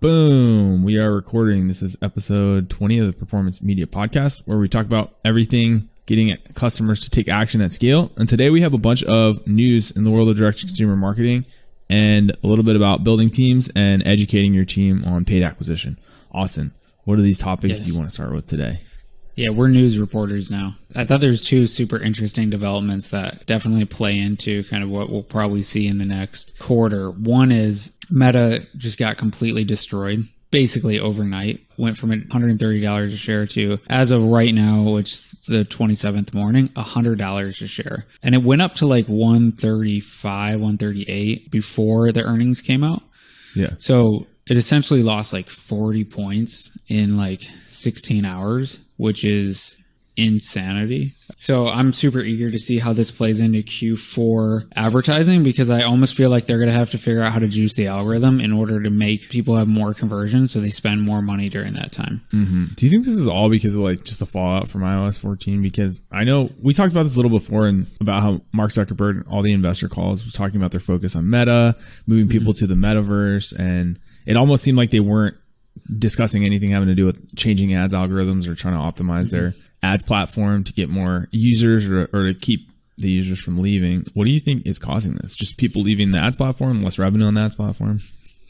Boom. We are recording. This is episode 20 of the Performance Media Podcast, where we talk about everything getting customers to take action at scale. And today we have a bunch of news in the world of direct-to-consumer marketing and a little bit about building teams and educating your team on paid acquisition. Austin, what are these topics you want to start with today? Yeah, we're news reporters now. I thought there's two super interesting developments that definitely play into kind of what we'll probably see in the next quarter. One is Meta just got completely destroyed, basically overnight. Went from $130 a share to, as of right now, which is the 27th morning, $100 a share. And it went up to like 135, 138 before the earnings came out. Yeah. So it essentially lost like 40 points in like 16 hours, which is insanity. So I'm super eager to see how this plays into Q4 advertising, because I almost feel like they're going to have to figure out how to juice the algorithm in order to make people have more conversion so they spend more money during that time. Mm-hmm. Do you think this is all because of like just the fallout from iOS 14? Because I know we talked about this a little before and about how Mark Zuckerberg and all the investor calls was talking about their focus on Meta, moving people to the metaverse, and it almost seemed like they weren't discussing anything having to do with changing ads algorithms or trying to optimize their ads platform to get more users or to keep the users from leaving. What do you think is causing this? Just people leaving the ads platform, less revenue on the ads platform?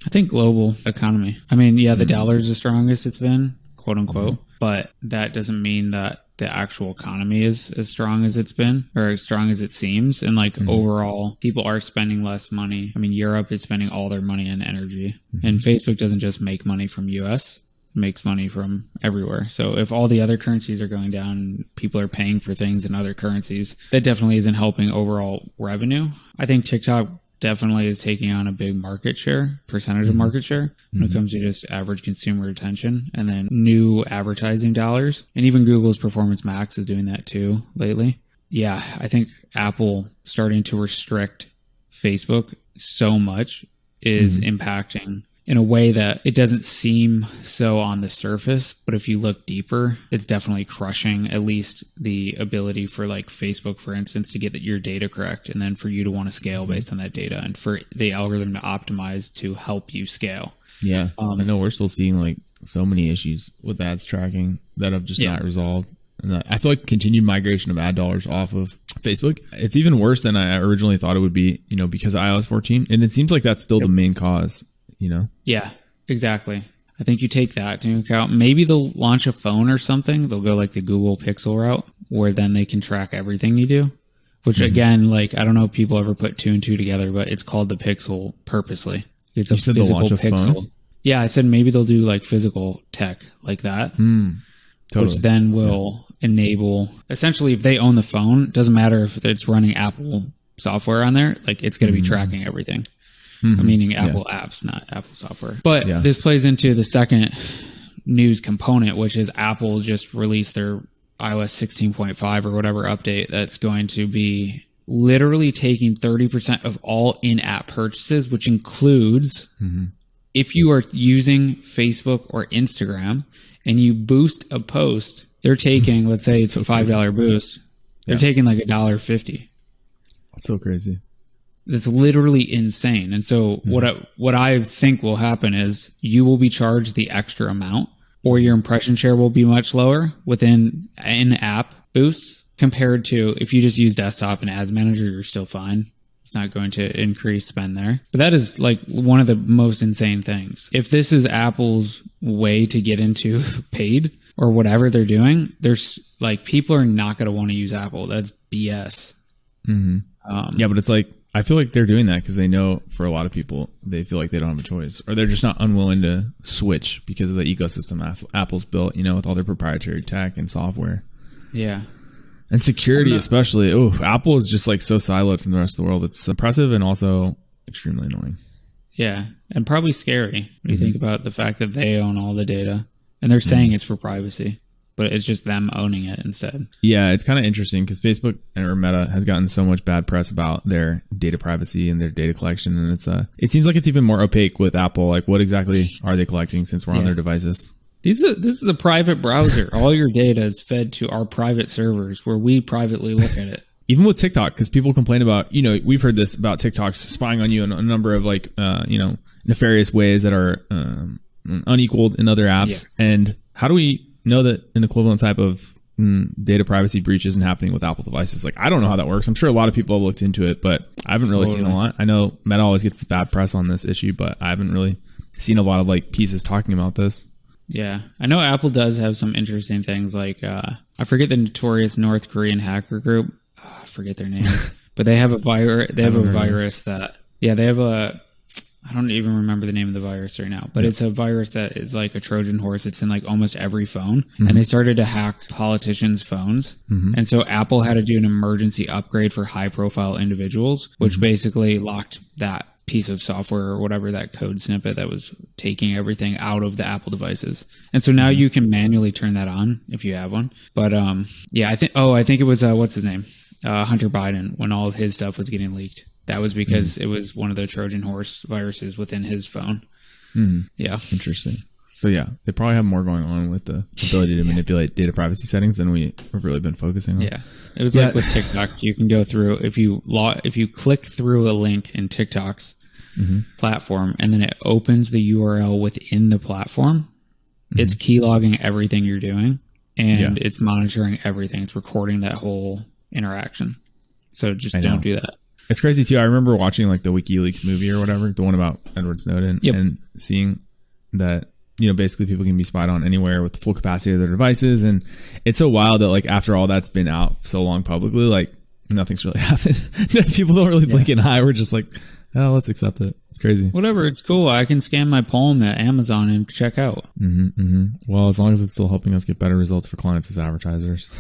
I think global economy. I mean, yeah, the dollar is the strongest it's been, quote unquote, but that doesn't mean that the actual economy is as strong as it's been or as strong as it seems. And like overall, people are spending less money. I mean, Europe is spending all their money on energy, and Facebook doesn't just make money from US, it makes money from everywhere. So if all the other currencies are going down, people are paying for things in other currencies, that definitely isn't helping overall revenue. I think TikTok definitely is taking on a big market share, percentage of market share when it comes to just average consumer attention and then new advertising dollars. And even Google's Performance Max is doing that too lately. Yeah, I think Apple starting to restrict Facebook so much is impacting in a way that it doesn't seem so on the surface, but if you look deeper, it's definitely crushing at least the ability for like Facebook, for instance, to get your data correct, and then for you to want to scale based on that data, and for the algorithm to optimize to help you scale. Yeah, I know we're still seeing like so many issues with ads tracking that have just not resolved. And I feel like continued migration of ad dollars off of Facebook, it's even worse than I originally thought it would be, because of iOS 14. And it seems like that's still the main cause. Yeah, exactly. I think you take that into account. Maybe they'll launch a phone or something. They'll go like the Google Pixel route, where then they can track everything you do. Which again, like, I don't know if people ever put two and two together, but it's called the Pixel purposely. It's a physical Pixel. Phone? Yeah, I said maybe they'll do like physical tech like that, totally. Which then will enable, essentially, if they own the phone, it doesn't matter if it's running Apple software on there, like it's going to be tracking everything. Meaning Apple apps, not Apple software. But this plays into the second news component, which is Apple just released their iOS 16.5 or whatever update that's going to be literally taking 30% of all in-app purchases, which includes if you are using Facebook or Instagram and you boost a post, they're taking, let's say it's a $5 boost, they're taking like $1.50. That's so crazy. That's literally insane. And so what I think will happen is you will be charged the extra amount, or your impression share will be much lower within in-app boosts compared to if you just use desktop and ads manager, you're still fine. It's not going to increase spend there. But that is like one of the most insane things. If this is Apple's way to get into paid or whatever they're doing, there's like people are not going to want to use Apple. That's BS. Yeah, but it's like, I feel like they're doing that because they know for a lot of people, they feel like they don't have a choice, or they're just not unwilling to switch because of the ecosystem Apple's built, with all their proprietary tech and software. Yeah. And security, especially. Oh, Apple is just like so siloed from the rest of the world. It's impressive and also extremely annoying. Yeah. And probably scary when you think about the fact that they own all the data and they're saying it's for privacy, but it's just them owning it instead. Yeah, it's kind of interesting because Facebook or Meta has gotten so much bad press about their data privacy and their data collection, and it seems like it's even more opaque with Apple. Like, what exactly are they collecting since we're on their devices? This is a private browser. All your data is fed to our private servers where we privately look at it. Even with TikTok, because people complain about, we've heard this about TikToks spying on you in a number of nefarious ways that are unequaled in other apps. Yeah. And how do we know that an equivalent type of data privacy breach isn't happening with Apple devices? Like, I don't know how that works. I'm sure a lot of people have looked into it, but I haven't really seen a lot. I know Meta always gets the bad press on this issue, but I haven't really seen a lot of like pieces talking about this. Yeah, I know Apple does have some interesting things. Like, I forget the notorious North Korean hacker group. I forget their name, but they have a virus. They have a virus that, they have a. I don't even remember the name of the virus right now, but it's a virus that is like a Trojan horse. It's in like almost every phone, and they started to hack politicians' phones. And so Apple had to do an emergency upgrade for high-profile individuals, which basically locked that piece of software or whatever, that code snippet that was taking everything out of the Apple devices. And so now you can manually turn that on if you have one. But I think it was what's his name, Hunter Biden, when all of his stuff was getting leaked. That was because it was one of the Trojan horse viruses within his phone. Yeah. Interesting. So yeah, they probably have more going on with the ability to manipulate data privacy settings than we have really been focusing on. Yeah. It was like with TikTok, you can go through, if you click through a link in TikTok's platform and then it opens the URL within the platform, it's keylogging everything you're doing and it's monitoring everything. It's recording that whole interaction. So just don't do that. It's crazy too. I remember watching like the WikiLeaks movie or whatever, the one about Edward Snowden, and seeing that, basically people can be spied on anywhere with the full capacity of their devices. And it's so wild that like after all that's been out so long publicly, like nothing's really happened. People don't really blink an eye. We're just like, oh, let's accept it. It's crazy. Whatever. It's cool. I can scan my poem at Amazon and check out. Well, as long as it's still helping us get better results for clients as advertisers.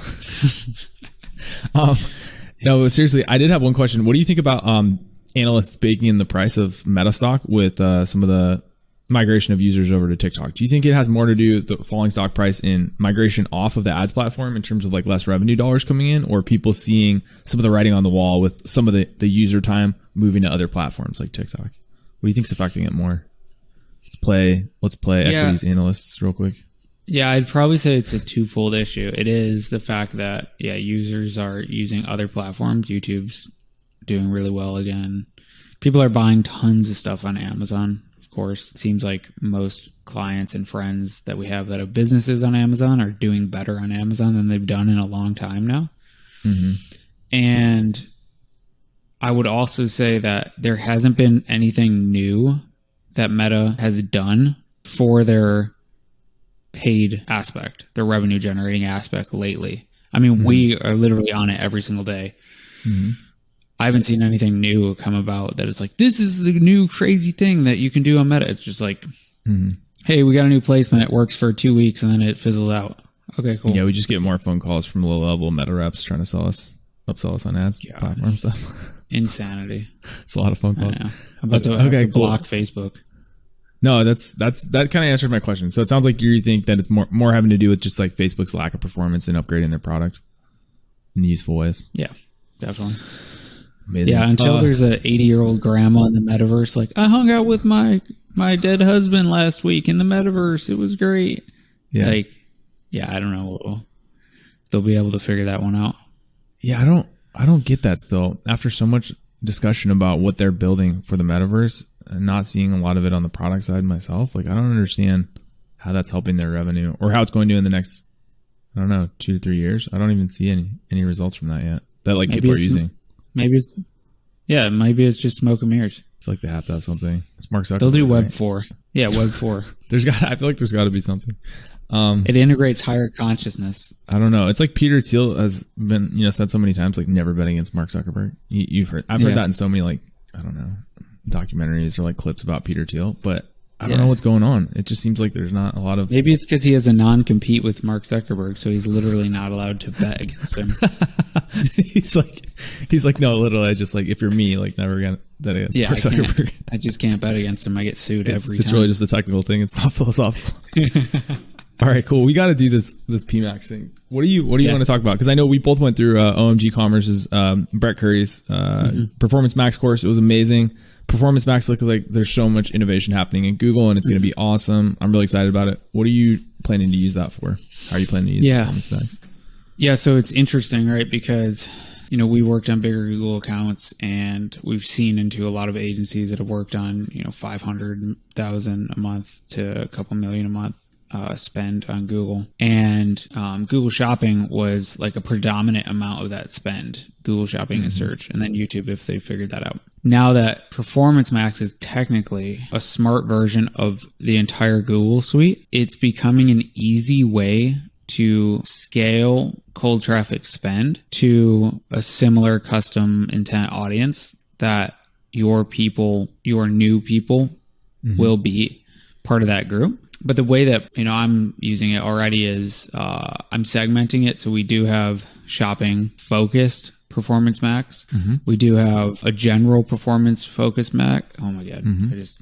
No, seriously, I did have one question. What do you think about analysts baking in the price of Meta stock with some of the migration of users over to TikTok? Do you think it has more to do with the falling stock price in migration off of the ads platform in terms of like less revenue dollars coming in, or people seeing some of the writing on the wall with some of the user time moving to other platforms like TikTok? What do you think is affecting it more? Let's play equities analysts real quick. Yeah, I'd probably say it's a twofold issue. It is the fact that, users are using other platforms. YouTube's doing really well again. People are buying tons of stuff on Amazon, of course. It seems like most clients and friends that we have that have businesses on Amazon are doing better on Amazon than they've done in a long time now. And I would also say that there hasn't been anything new that Meta has done for their paid aspect, the revenue generating aspect lately. I mean, we are literally on it every single day. I haven't seen anything new come about that it's like, this is the new crazy thing that you can do on Meta. It's just like, hey, we got a new placement. It works for 2 weeks and then it fizzles out. Okay, cool. Yeah, we just get more phone calls from low level Meta reps trying to upsell us on ads platform stuff. Insanity. It's a lot of phone calls. I'm about to have to block Facebook. No, that kind of answered my question. So it sounds like you think that it's more having to do with just like Facebook's lack of performance in upgrading their product in useful ways. Yeah, definitely. Amazing. Yeah, until there's a 80-year-old grandma in the metaverse, like, I hung out with my dead husband last week in the metaverse. It was great. Yeah. Like, I don't know. They'll be able to figure that one out. Yeah, I don't get that still. After so much discussion about what they're building for the metaverse, and not seeing a lot of it on the product side myself, like I don't understand how that's helping their revenue or how it's going to in the next, 2 to 3 years. I don't even see any results from that yet that like people are using. Maybe it's just smoke and mirrors. I feel like they have to have something. It's Mark Zuckerberg. They'll do Web 4. Yeah, Web 4. I feel like there's got to be something. It integrates higher consciousness. I don't know. It's like Peter Thiel has been, said so many times, like never bet against Mark Zuckerberg. I've heard that in so many, like, I don't know, documentaries or like clips about Peter Thiel, but I don't know what's going on. It just seems like there's not a lot of... Maybe it's because he has a non-compete with Mark Zuckerberg, so he's literally not allowed to bet against him. he's like, no, literally, I just like, if you're me, like never gonna bet against Mark Zuckerberg. I just can't bet against him. I get sued every time. It's really just a technical thing. It's not philosophical. All right, cool. We got to do this PMax thing. What do you want to talk about? Because I know we both went through OMG Commerce's Brett Curry's Performance Max course. It was amazing. Performance Max looks like there's so much innovation happening in Google, and it's going to be awesome. I'm really excited about it. What are you planning to use that for? How are you planning to use Performance Max? Yeah, so it's interesting, right? Because we worked on bigger Google accounts, and we've seen into a lot of agencies that have worked on, 500,000 a month to a couple million a month spend on Google. And Google Shopping was like a predominant amount of that spend, Google Shopping and search, and then YouTube if they figured that out. Now that Performance Max is technically a smart version of the entire Google suite, it's becoming an easy way to scale cold traffic spend to a similar custom intent audience that your new people will be part of that group. But the way that I'm using it already is I'm segmenting it. So we do have shopping focused Performance Max. We do have a general Performance Focus Max. Oh my God. I just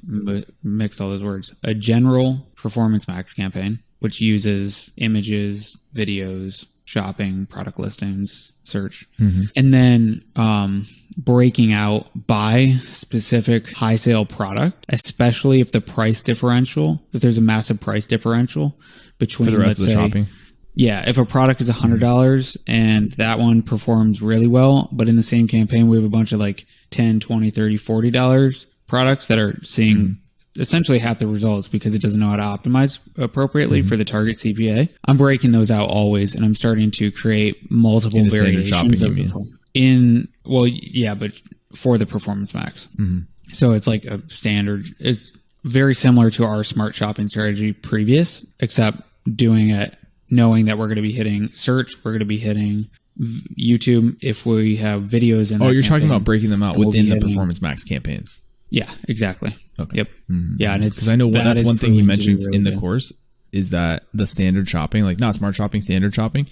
mixed all those words. A general Performance Max campaign, which uses images, videos, shopping, product listings, search. And then breaking out by specific high sale product, especially if there's a massive price differential between, for the rest of the shopping. Yeah, if a product is $100 and that one performs really well, but in the same campaign we have a bunch of like $10, $20, $30, $40 products that are seeing essentially half the results because it doesn't know how to optimize appropriately for the target CPA. I'm breaking those out always, and I'm starting to create multiple variations of but for the Performance Max. So it's like a standard. It's very similar to our smart shopping strategy previous, except doing it knowing that we're going to be hitting search, we're going to be hitting YouTube if we have videos in. Oh, you're talking about breaking them out within the Performance Max campaigns. Yeah, exactly. Okay. Yep. Yeah, and it's because I know that's one thing he mentions in the course is that the standard shopping, like not smart shopping, standard shopping.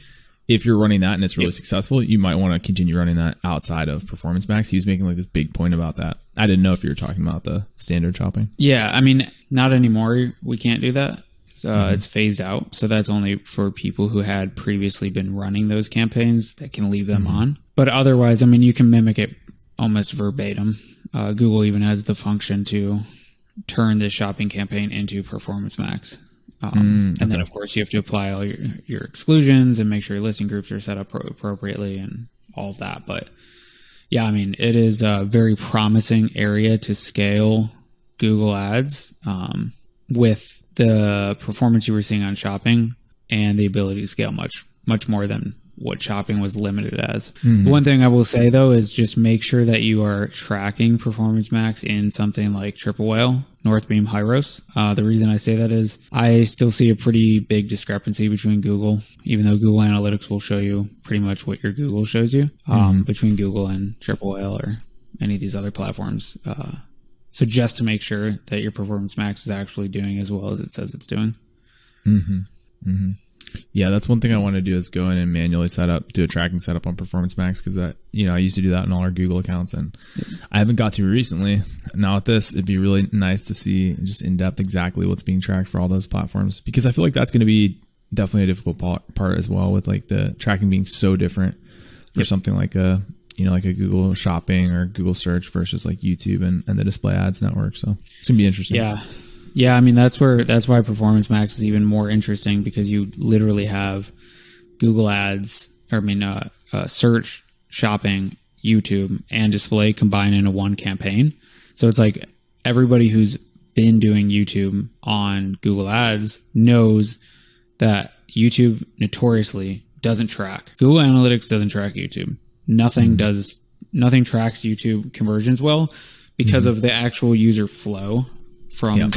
If you're running that and it's really successful, you might want to continue running that outside of Performance Max. He was making like this big point about that. I didn't know if you were talking about the standard shopping. Yeah, I mean, not anymore. We can't do that. It's phased out. So that's only for people who had previously been running those campaigns that can leave them on. But otherwise, I mean, you can mimic it almost verbatim. Google even has the function to turn this shopping campaign into Performance Max. And then, of course, you have to apply all your exclusions and make sure your listing groups are set up appropriately and all of that. But yeah, I mean, it is a very promising area to scale Google Ads with the performance you were seeing on shopping and the ability to scale much, much more than what shopping was limited as. The one thing I will say though is just make sure that you are tracking Performance Max in something like Triple Whale, Northbeam, Hyros. The reason I say that is I still see a pretty big discrepancy between Google, even though Google Analytics will show you pretty much what your Google shows you, between Google and Triple Whale or any of these other platforms. So just to make sure that your Performance Max is actually doing as well as it says it's doing. Yeah, that's one thing I want to do is go in and manually do a tracking setup on Performance Max because I used to do that in all our Google accounts and I haven't got to recently. Now with this, it'd be really nice to see just in depth exactly what's being tracked for all those platforms because I feel like that's going to be definitely a difficult part as well with like the tracking being so different for something like a Google Shopping or Google Search versus like YouTube and the display ads network. So it's gonna be interesting. Yeah. I mean, that's why Performance Max is even more interesting because you literally have Google Ads, search, shopping, YouTube, and display combined into one campaign. So it's like everybody who's been doing YouTube on Google Ads knows that YouTube notoriously doesn't track. Google Analytics doesn't track YouTube. Nothing tracks YouTube conversions well because of the actual user flow from,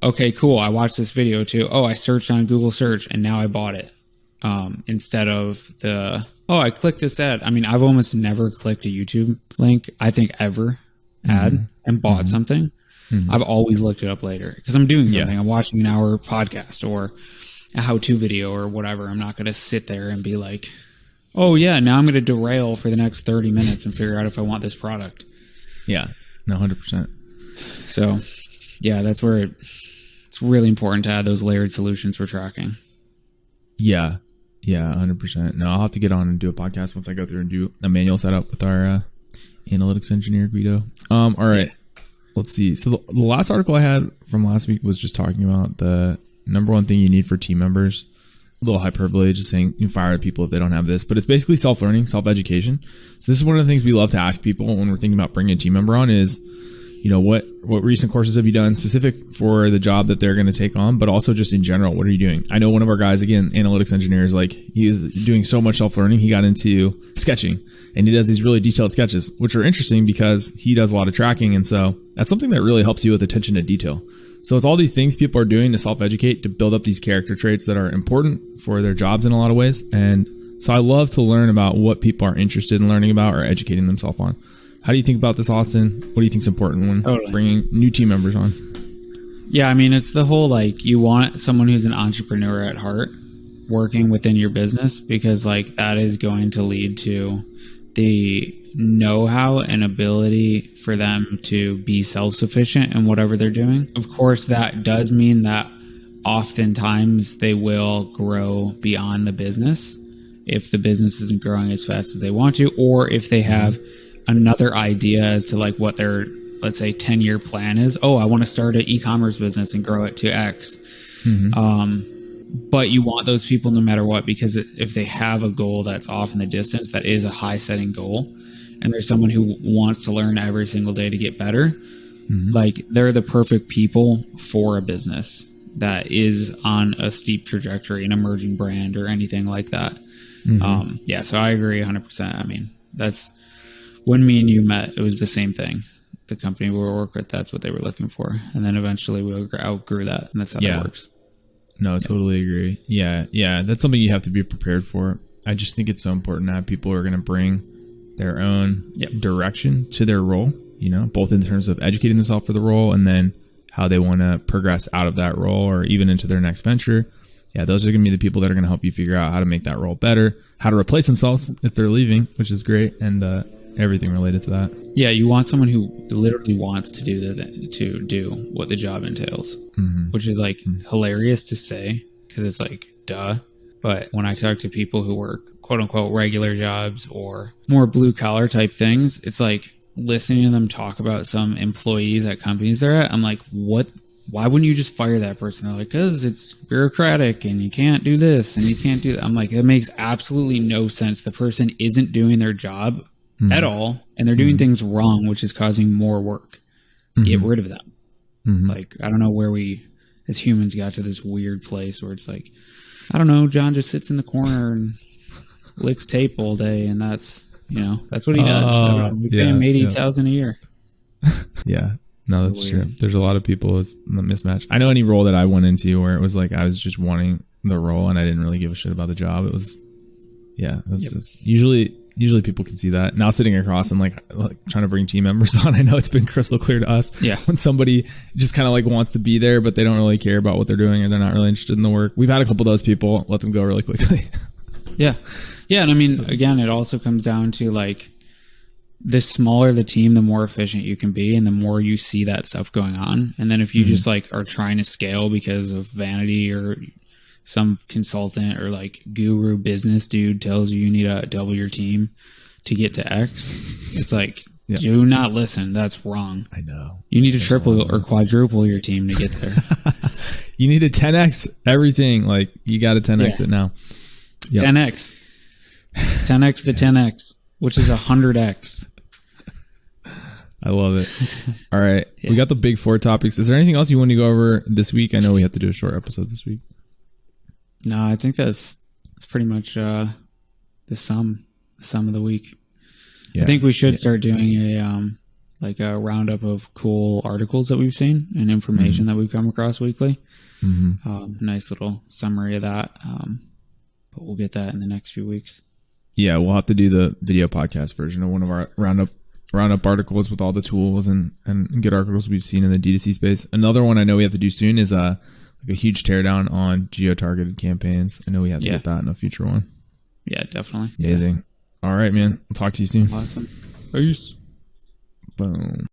okay, cool, I watched this video too. Oh, I searched on Google search and now I bought it. Instead of I clicked this ad. I mean, I've almost never clicked a YouTube link, I think ever, ad and bought something. I've always looked it up later because I'm doing something. I'm watching an hour podcast or a how-to video or whatever. I'm not going to sit there and be like, oh yeah, now I'm going to derail for the next 30 minutes and figure out if I want this product. Yeah, no, 100%. So yeah, that's where it's really important to add those layered solutions for tracking. Yeah, 100%. No, I'll have to get on and do a podcast once I go through and do a manual setup with our analytics engineer, Guido. All right, let's see. So the last article I had from last week was just talking about the number one thing you need for team members little hyperbole, just saying you fire people if they don't have this, but it's basically self-learning, self-education. So this is one of the things we love to ask people when we're thinking about bringing a team member on is, what recent courses have you done specific for the job that they're going to take on, but also just in general, what are you doing? I know one of our guys, again, analytics engineers, like he is doing so much self-learning, he got into sketching and he does these really detailed sketches, which are interesting because he does a lot of tracking. And so that's something that really helps you with attention to detail. So it's all these things people are doing to self-educate, to build up these character traits that are important for their jobs in a lot of ways. And so I love to learn about what people are interested in learning about or educating themselves on. How do you think about this, Austin? What do you think is important when bringing new team members on? Yeah, I mean, it's the whole, like, you want someone who's an entrepreneur at heart working within your business, because, like, that is going to lead to the know-how and ability for them to be self-sufficient in whatever they're doing. Of course, that does mean that oftentimes they will grow beyond the business if the business isn't growing as fast as they want to, or if they have another idea as to like what their, let's say, 10-year plan is. Oh, I want to start an e-commerce business and grow it to X. But you want those people no matter what, because if they have a goal that's off in the distance, that is a high setting goal, and there's someone who wants to learn every single day to get better, like they're the perfect people for a business that is on a steep trajectory, an emerging brand or anything like that. Yeah, so I agree 100%. I mean, that's when me and you met, it was the same thing. The company we work with, that's what they were looking for. And then eventually we outgrew that, and that's how that works. No, I totally agree. Yeah. That's something you have to be prepared for. I just think it's so important to have people who are going to bring their own direction to their role, both in terms of educating themselves for the role and then how they want to progress out of that role or even into their next venture. Yeah, those are going to be the people that are going to help you figure out how to make that role better, how to replace themselves if they're leaving, which is great, and everything related to that. Yeah, you want someone who literally wants to do what the job entails, which is like hilarious to say because it's like, duh. But when I talk to people who work quote unquote regular jobs or more blue collar type things, it's like listening to them talk about some employees at companies they're at. I'm like, what? Why wouldn't you just fire that person? They're like, because it's bureaucratic and you can't do this and you can't do that. I'm like, it makes absolutely no sense. The person isn't doing their job at all, and they're doing things wrong, which is causing more work. Get rid of them. Like, I don't know where we as humans got to this weird place where it's like, I don't know, John just sits in the corner and licks tape all day, and that's what he does. We pay him $80,000 a year. Yeah. No, that's true. There's a lot of people with the mismatch. I know any role that I went into where it was like I was just wanting the role and I didn't really give a shit about the job. It was, just usually people can see that. Now sitting across and like trying to bring team members on, I know it's been crystal clear to us. Yeah. When somebody just kind of like wants to be there, but they don't really care about what they're doing or they're not really interested in the work. We've had a couple of those people, let them go really quickly. Yeah. And I mean, again, it also comes down to like, the smaller the team, the more efficient you can be and the more you see that stuff going on. And then if you just like are trying to scale because of vanity or some consultant or like guru business dude tells you need to double your team to get to X, it's like, do not listen. That's wrong. I know. You need to triple or quadruple your team to get there. You need to 10X everything. Like you got to 10X it now. 10X. It's 10X to 10X, which is 100X. I love it. All right. We got the big four topics. Is there anything else you want to go over this week? I know we have to do a short episode this week. No, I think that's pretty much the sum of the week. Yeah. I think we should start doing a roundup of cool articles that we've seen and information that we've come across weekly. Nice little summary of that. But we'll get that in the next few weeks. Yeah, we'll have to do the video podcast version of one of our roundup articles with all the tools and good articles we've seen in the DTC space. Another one I know we have to do soon is a huge teardown on geo-targeted campaigns. I know we have to get that in a future one. Yeah, definitely. Amazing. All right, man. I'll talk to you soon. Awesome. Peace. Boom.